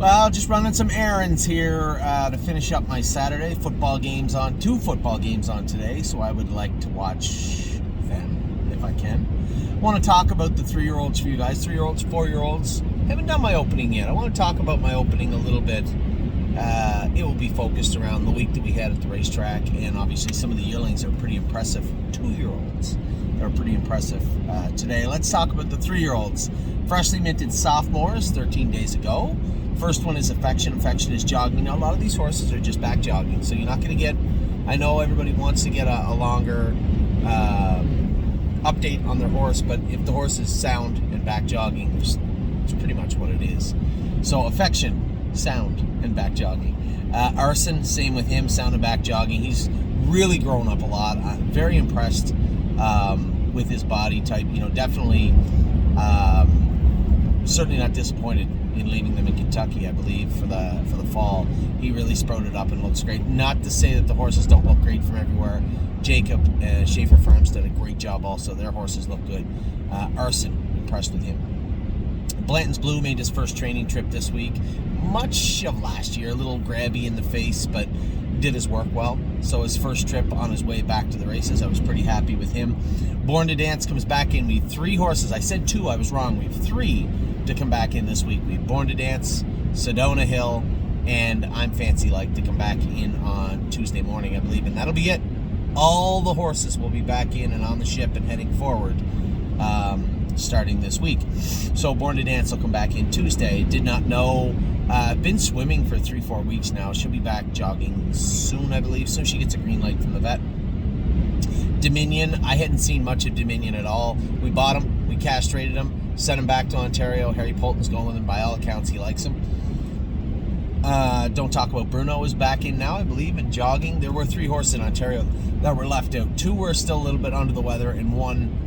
Well, just running some errands here to finish up my Saturday. Two football games on today, so I would like to watch them if I can. I want to talk about the 3-year-olds for you guys. 3-year-olds, 4-year-olds. Haven't done my opening yet. I want to talk about my opening a little bit. It will be focused around the week that we had at the racetrack, and obviously some of the yearlings are pretty impressive. 2-year-olds are pretty impressive today. Let's talk about the 3-year-olds. Freshly minted sophomores, 13 days ago. First one is Affection. Affection is jogging. Now, a lot of these horses are just back jogging, so you're not going to get, I know everybody wants to get a longer update on their horse, but if the horse is sound and back jogging, it's pretty much what it is. So Affection, sound and back jogging. Arson, same with him, sound and back jogging. He's really grown up a lot. I'm very impressed with his body type. You know, definitely, certainly not disappointed in leaving them in Kentucky, I believe, for the fall. He really sprouted up and looks great. Not to say that the horses don't look great from everywhere. Jacob Schaefer Farms did a great job also. Their horses look good. Arson, impressed with him. Blanton's Blue made his first training trip this week. Much of last year, a little grabby in the face, but did his work well. So his first trip on his way back to the races, I was pretty happy with him. Born to Dance comes back in. We have 3 horses. I said 2, I was wrong. We have 3 to come back in this week. We have Born to Dance, Sedona Hill, and I'm Fancy Like to come back in on Tuesday morning, I believe, and that'll be it. All the horses will be back in and on the ship and heading forward starting this week. So Born to Dance will come back in Tuesday. Did not know. Been swimming for 3-4 weeks now. She'll be back jogging soon, I believe. Soon she gets a green light from the vet. Dominion, I hadn't seen much of Dominion at all. We bought him, we castrated him, sent him back to Ontario. Harry Polton's going with him. By all accounts, he likes him. Don't Talk About Bruno is back in now, I believe, and jogging. There were 3 horses in Ontario that were left out. 2 were still a little bit under the weather, and 1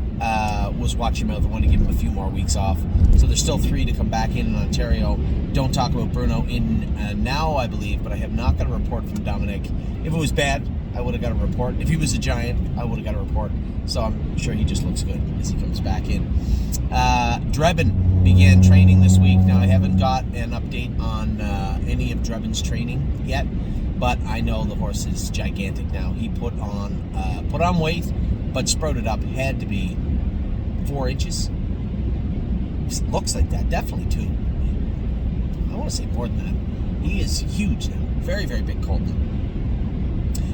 was Watch Your Mouth. I want to give him a few more weeks off. So there's still 3 to come back in Ontario. Don't Talk About Bruno in now, I believe, but I have not got a report from Dominic. If it was bad, I would have got a report. If he was a giant, I would have got a report. So I'm sure he just looks good as he comes back in. Drebin began training this week. Now, I haven't got an update on any of Drebin's training yet, but I know the horse is gigantic now. He put on weight, but sprouted up. Had to be 4 inches. Looks like that. Definitely 2. I want to say more than that. He is huge now. Very, very big colt.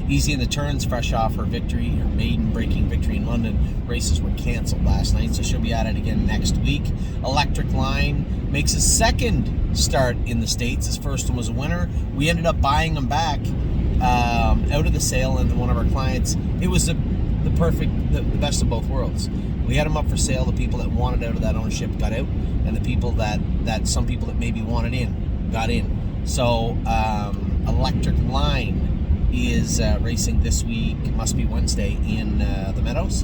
Easy in the Turns, fresh off her victory, her maiden-breaking victory in London. Races were canceled last night, so she'll be at it again next week. Electric Line makes his second start in the States. His first one was a winner. We ended up buying him back out of the sale, and one of our clients, it was the best of both worlds. We had him up for sale. The people that wanted out of that ownership got out, and the people that some people that maybe wanted in got in. So Electric Line is racing this week, must be Wednesday, in the Meadows.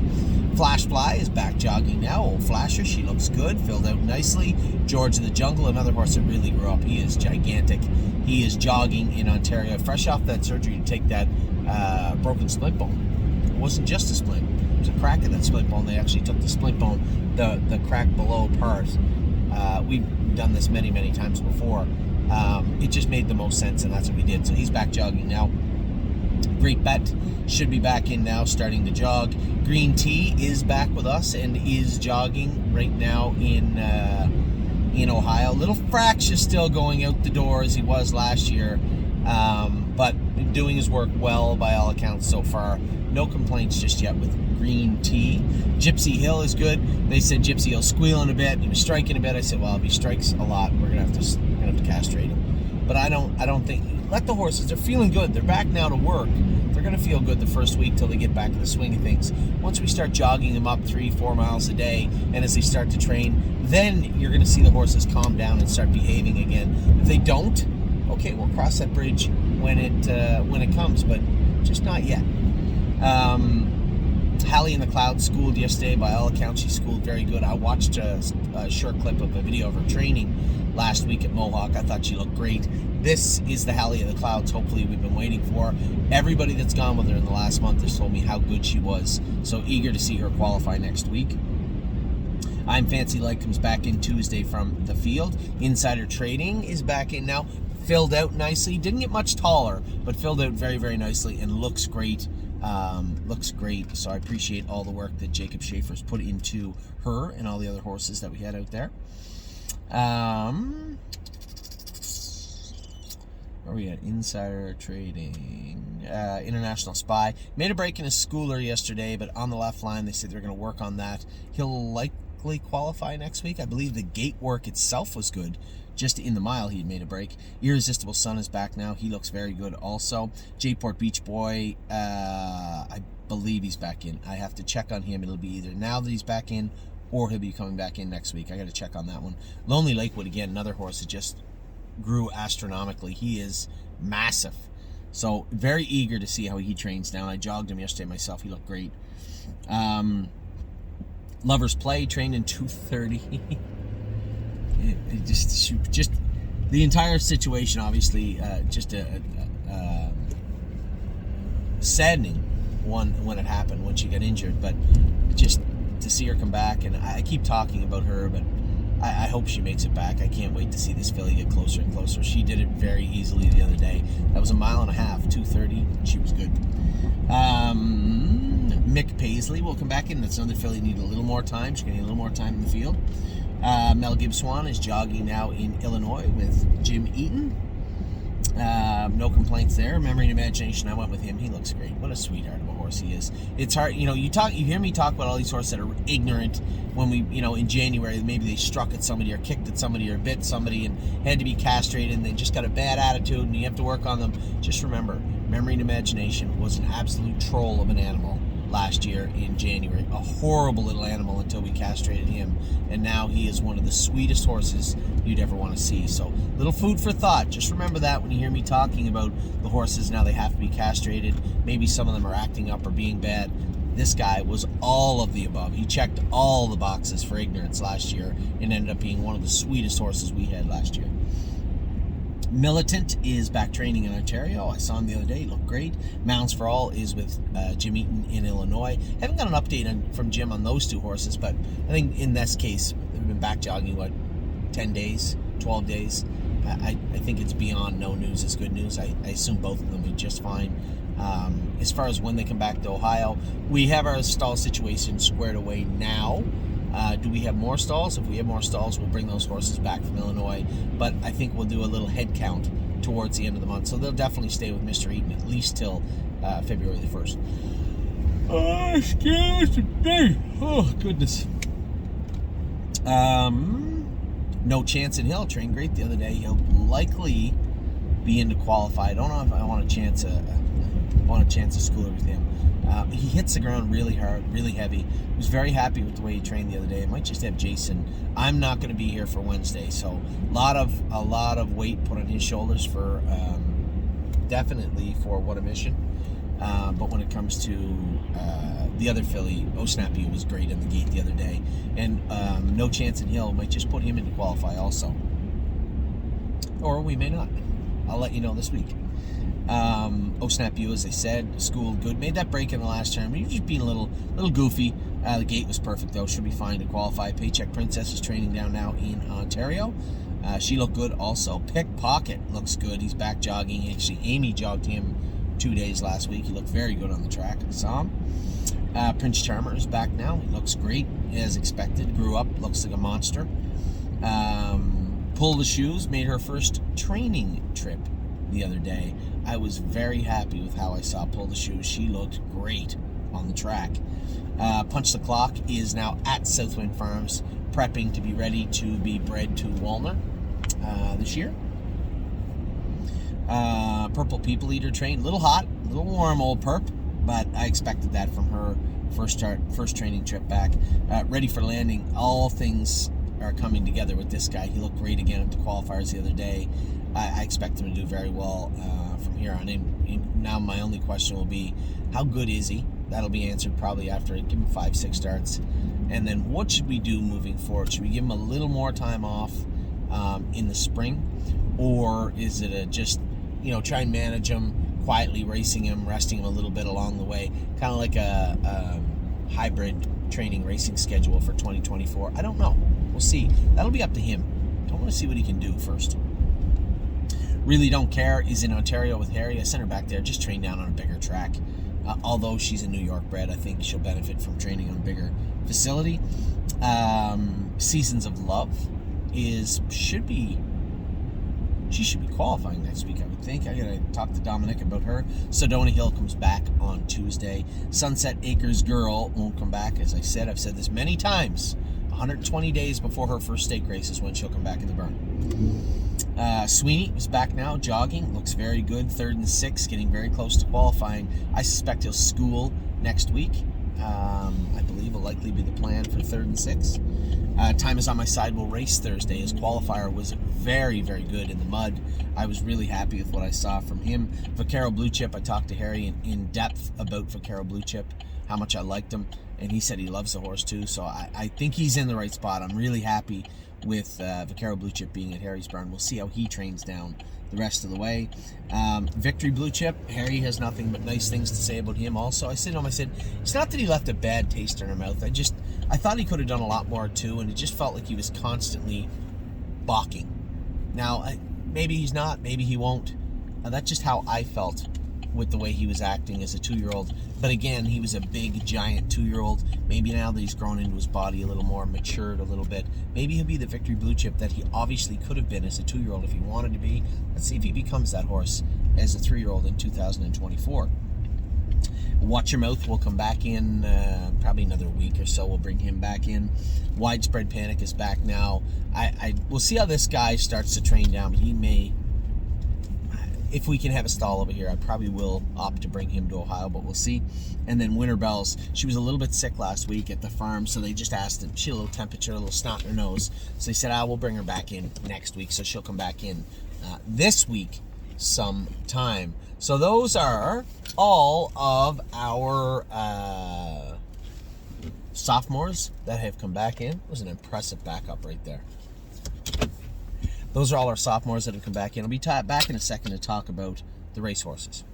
Flash Fly is back jogging now. Old Flasher, she looks good, filled out nicely. George of the Jungle, another horse that really grew up. He is gigantic. He is jogging in Ontario, fresh off that surgery to take that broken splint bone. It wasn't just a splint. It was a crack in that splint bone. They actually took the splint bone, the crack below part. We've done this many, many times before. It just made the most sense, and that's what we did. So he's back jogging now. Great Bet should be back in now, starting to jog. Green Tea is back with us and is jogging right now in Ohio. Little Fractious still going out the door as he was last year, but doing his work well by all accounts so far. No complaints just yet with Green Tea. Gypsy Hill is good. They said Gypsy Hill's squealing a bit. He was striking a bit. I said, well, if he strikes a lot, we're gonna have to castrate him. But I don't think. Let the horses, they're feeling good. They're back now to work. They're going to feel good the first week till they get back in the swing of things. Once we start jogging them up 3-4 miles a day, and as they start to train, then you're going to see the horses calm down and start behaving again. If they don't, okay, we'll cross that bridge when it comes, but just not yet. Hallie in the Cloud schooled yesterday. By all accounts, she schooled very good. I watched a short clip of a video of her training last week at Mohawk. I thought she looked great. This is the Hallie of the Clouds, hopefully, we've been waiting for. Everybody that's gone with her in the last month has told me how good she was. So eager to see her qualify next week. I'm Fancy Light comes back in Tuesday from the field. Insider Trading is back in now. Filled out nicely. Didn't get much taller, but filled out very, very nicely and looks great. Looks great. So I appreciate all the work that Jacob Schaefer's put into her and all the other horses that we had out there. Where are we at? Insider Trading. International Spy. Made a break in his schooler yesterday, but on the left line, they said they're going to work on that. He'll likely qualify next week. I believe the gate work itself was good. Just in the mile, he had made a break. Irresistible Sun is back now. He looks very good also. J-Port Beach Boy, I believe he's back in. I have to check on him. It'll be either now that he's back in or he'll be coming back in next week. I got to check on that one. Lonely Lakewood, again, another horse that just grew astronomically. He is massive. So very eager to see how he trains now. I jogged him yesterday myself. He looked great. Lover's Play trained in 2:30. just the entire situation, obviously, just a saddening one when it happened, when she got injured. But just to see her come back, and I keep talking about her, but I hope she makes it back. I can't wait to see this filly get closer and closer. She did it very easily the other day. That was a mile and a half, 2:30. She was good. Mick Paisley will come back in. That's another filly need a little more time. She's going to need a little more time in the field. Mel Gibbswan is jogging now in Illinois with Jim Eaton. No complaints there. Memory and Imagination, I went with him. He looks great. What a sweetheart of a horse he is. It's hard, you hear me talk about all these horses that are ignorant when we, in January, maybe they struck at somebody or kicked at somebody or bit somebody and had to be castrated and they just got a bad attitude and you have to work on them. Just remember, Memory and Imagination was an absolute troll of an animal last year in January. A horrible little animal until we castrated him, and now he is one of the sweetest horses you'd ever want to see. So little food for thought. Just remember that when you hear me talking about the horses now they have to be castrated. Maybe some of them are acting up or being bad. This guy was all of the above. He checked all the boxes for ignorance last year and ended up being one of the sweetest horses we had last year. Militant is back training in Ontario. I saw him the other day. He looked great. Mounds for All is with Jim Eaton in Illinois. Haven't got an update from Jim on those two horses, but I think in this case, they've been back jogging, 10 days, 12 days? I think it's beyond no news is good news. I assume both of them will be just fine. As far as when they come back to Ohio, we have our stall situation squared away now. Do we have more stalls? If we have more stalls, we'll bring those horses back from Illinois. But I think we'll do a little head count towards the end of the month. So they'll definitely stay with Mr. Eaton at least till February the 1st. Oh, excuse me. Oh, goodness. No Chance in Hill trained great the other day. He'll likely be into qualify. I don't know if I want a chance a schooler with him. He hits the ground really hard, really heavy. I was very happy with the way he trained the other day. I might just have Jason. I'm not going to be here for Wednesday, so a lot of weight put on his shoulders for definitely for What a Mission. But when it comes to the other filly, O'Snappy was great in the gate the other day, and No Chance in Hill might just put him into qualify also, or we may not. I'll let you know this week. O'Snappy, as I said, schooled good. Made that break in the last term. He was just being a little goofy. The gate was perfect though. Should be fine to qualify. Paycheck Princess is training down now in Ontario. She looked good also. Pickpocket looks good. He's back jogging. Actually, Amy jogged him 2 days last week. He looked very good on the track. I saw him. Prince Charmer is back now. He looks great as expected. Grew up. Looks like a monster. Pull the Shoes made her first training trip the other day. I was very happy with how I saw Pull the Shoes. She looked great on the track. Punch the Clock is now at Southwind Farms, prepping to be ready to be bred to Walner this year. Purple People Eater trained, a little hot, a little warm, old perp, but I expected that from her first training trip back. Ready for landing. All things are coming together with this guy. He looked great again at the qualifiers the other day. I expect him to do very well from here on in. Now my only question will be, how good is he? That'll be answered probably after I give him 5-6 starts. And then what should we do moving forward? Should we give him a little more time off in the spring? Or is it just try and manage him, quietly racing him, resting him a little bit along the way? Kind of like a hybrid training racing schedule for 2024. I don't know. We'll see. That'll be up to him. I want to see what he can do first. Really Don't Care is in Ontario with Harry. I sent her back there, just train down on a bigger track. Although she's a New York bred, I think she'll benefit from training on a bigger facility. Seasons of Love should be qualifying next week, I would think. I gotta talk to Dominic about her. Sedona Hill comes back on Tuesday. Sunset Acres Girl won't come back, as I said. I've said this many times. 120 days before her first stake race is when she'll come back in the burn. Sweeney is back now, jogging, looks very good, 3rd and 6th, getting very close to qualifying. I suspect he'll school next week. I believe will likely be the plan for 3rd and 6th. Time Is On My Side will race Thursday. His qualifier was very, very good in the mud. I was really happy with what I saw from him. Vaquero Blue Chip, I talked to Harry in depth about Vaquero Blue Chip, how much I liked him, and he said he loves the horse too, so I think he's in the right spot. I'm really happy with Vaquero Blue Chip being at Harry's barn. We'll see how he trains down the rest of the way. Victory Blue Chip, Harry has nothing but nice things to say about him also. I said to him, it's not that he left a bad taste in her mouth. I thought he could have done a lot more too, and it just felt like he was constantly balking. Now, maybe he's not, maybe he won't. That's just how I felt with the way he was acting as a 2-year-old. But again, he was a big, giant 2-year-old. Maybe now that he's grown into his body a little more, matured a little bit, maybe he'll be the Victory Blue Chip that he obviously could have been as a 2-year-old if he wanted to be. Let's see if he becomes that horse as a 3-year-old in 2024. Watch Your Mouth will come back in probably another week or so. We'll bring him back in. Widespread Panic is back now. We'll see how this guy starts to train down, but he may... If we can have a stall over here, I probably will opt to bring him to Ohio, but we'll see. And then Winter Bells, she was a little bit sick last week at the farm, so they just asked him. She had a little temperature, a little snot in her nose. So they said, we'll bring her back in next week, so she'll come back in this week sometime. So those are all of our sophomores that have come back in. It was an impressive backup right there. Those are all our sophomores that have come back in. I'll be back in a second to talk about the racehorses.